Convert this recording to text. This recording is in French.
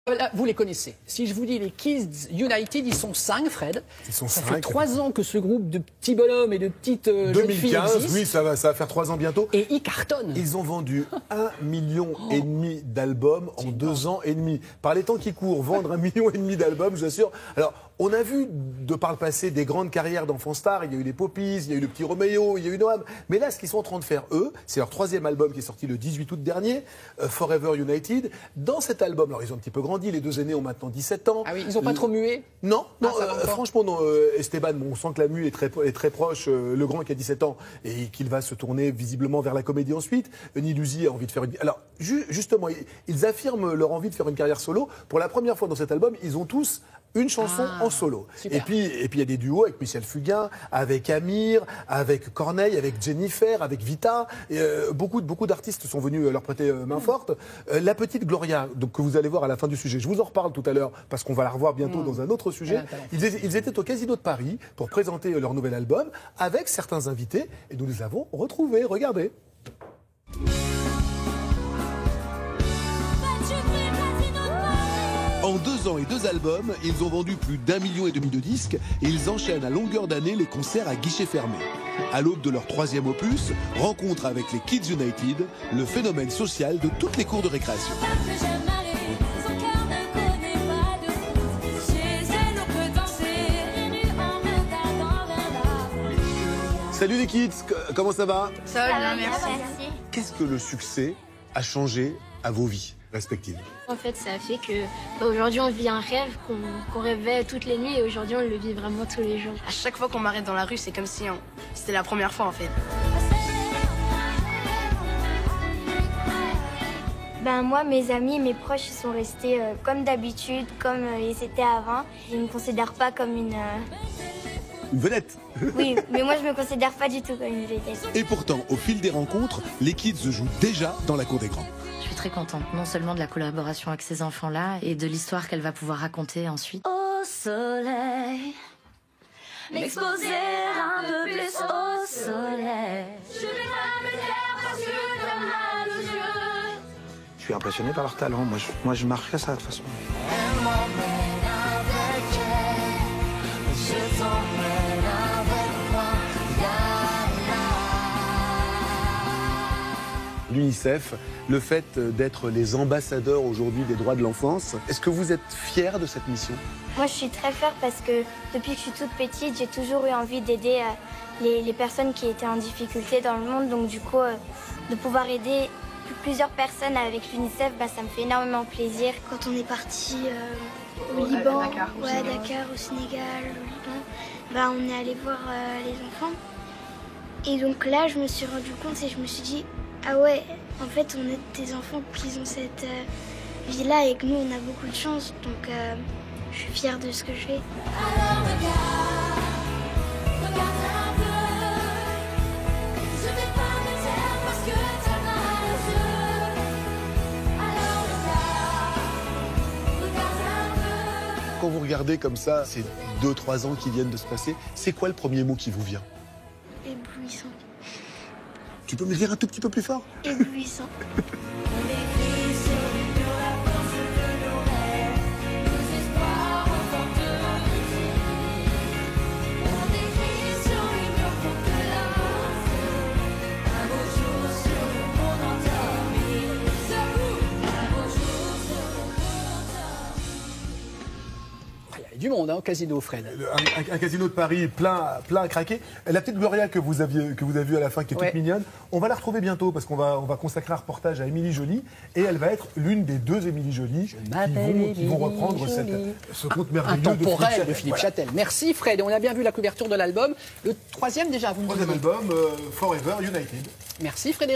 Là, vous les connaissez. Si je vous dis les Kids United, ils sont 5, Fred. Ils sont ça 5. fait 3 ans que ce groupe de petits bonhommes et de petites jeunes filles 2015, existe. oui, ça va faire 3 ans bientôt. Et ils cartonnent. Ils ont vendu 1,5 million d'albums en 2 ans et demi. Par les temps qui courent, vendre 1,5 million d'albums, je vous assure. Alors, on a vu de par le passé des grandes carrières d'enfants stars. Il y a eu les Poppies, il y a eu le petit Roméo, il y a eu Noam. Mais là, ce qu'ils sont en train de faire, eux, c'est leur 3e album qui est sorti le 18 août dernier, Forever United. Dans cet album, alors ils ont un petit peu grandi, les 2 aînés ont maintenant 17 ans. Ah oui, ils n'ont pas trop mué? Non, non, Ah, franchement, non. Esteban, bon, on sent que la mue est très proche. Le grand qui a 17 ans et qu'il va se tourner visiblement vers la comédie ensuite. Nilouzi a envie de faire une... Alors, justement, ils affirment leur envie de faire une carrière solo. Pour la première fois dans cet album, ils ont tous une chanson en solo. Super. Et puis il y a des duos avec Michel Fugain, avec Amir, avec Corneille, avec Jennifer, avec Vita. Et, beaucoup d'artistes sont venus leur prêter main forte. La petite Gloria, donc, que vous allez voir à la fin du sujet, je vous en reparle tout à l'heure parce qu'on va la revoir bientôt dans un autre sujet. Ils étaient au Casino de Paris pour présenter leur nouvel album avec certains invités et nous les avons retrouvés. Regardez. En 2 ans et 2 albums, ils ont vendu plus d'1,5 million de disques et ils enchaînent à longueur d'année les concerts à guichet fermé. À l'aube de leur 3e opus, rencontre avec les Kids United, le phénomène social de toutes les cours de récréation. Salut les kids, comment ça va? Ça va bien, merci. Qu'est-ce que le succès a changé à vos vies respectives? En fait, ça a fait que aujourd'hui on vit un rêve qu'on rêvait toutes les nuits et aujourd'hui on le vit vraiment tous les jours. À chaque fois qu'on m'arrête dans la rue, c'est comme si c'était la première fois en fait. Ben moi, mes amis, mes proches, ils sont restés comme d'habitude, comme ils étaient avant. Ils ne me considèrent pas comme une vedette. Oui, mais moi je me considère pas du tout comme une vedette. Et pourtant, au fil des rencontres, les Kids jouent déjà dans la cour des grands. Je suis très contente, non seulement de la collaboration avec ces enfants-là, et de l'histoire qu'elle va pouvoir raconter ensuite. Au soleil, m'exposer un peu plus au soleil. Je vais pas me taire parce que t'as mal aux yeux. Je suis impressionné par leur talent. Moi, je marquerai ça de toute façon. Elle m'emmène avec elle, je t'emmène avec moi. L'UNICEF, le fait d'être les ambassadeurs aujourd'hui des droits de l'enfance. Est-ce que vous êtes fiers de cette mission? Moi, je suis très fière parce que depuis que je suis toute petite, j'ai toujours eu envie d'aider les personnes qui étaient en difficulté dans le monde. Donc du coup, de pouvoir aider plusieurs personnes avec l'UNICEF, ça me fait énormément plaisir. Quand on est parti au Liban, Dakar, au Sénégal, au Liban, on est allé voir les enfants. Et donc là, je me suis rendu compte et je me suis dit, ah ouais, en fait, on est des enfants qui ont cette vie-là et que nous, on a beaucoup de chance. Donc, je suis fière de ce que je fais. Alors regarde un peu. Je vais pas me taire parce que t'as mal aux yeux. Alors regarde un peu. Quand vous regardez comme ça, ces 2-3 ans qui viennent de se passer, c'est quoi le premier mot qui vous vient? Éblouissant. Tu peux me le dire un tout petit peu plus fort? Éblouissant. On écrit sur les murs la force de nos rêves, nos espoirs enfants de l'amitié. On écrit sur les murs pour que un beau jour sur le monde endormi. Un beau jour sur le monde endormi. Il y a du monde au Casino, Fred. Un casino de Paris plein à craquer. La petite Gloria que vous avez vue à la fin, qui est toute mignonne, on va la retrouver bientôt parce qu'on va consacrer un reportage à Émilie Joly et elle va être l'une des 2 Émilie Joly qui vont reprendre ce conte merveilleux de Philippe Châtel. Merci Fred. Et on a bien vu la couverture de l'album. Le 3e déjà, vous me dites. 3e album, Forever United. Merci Frédéric.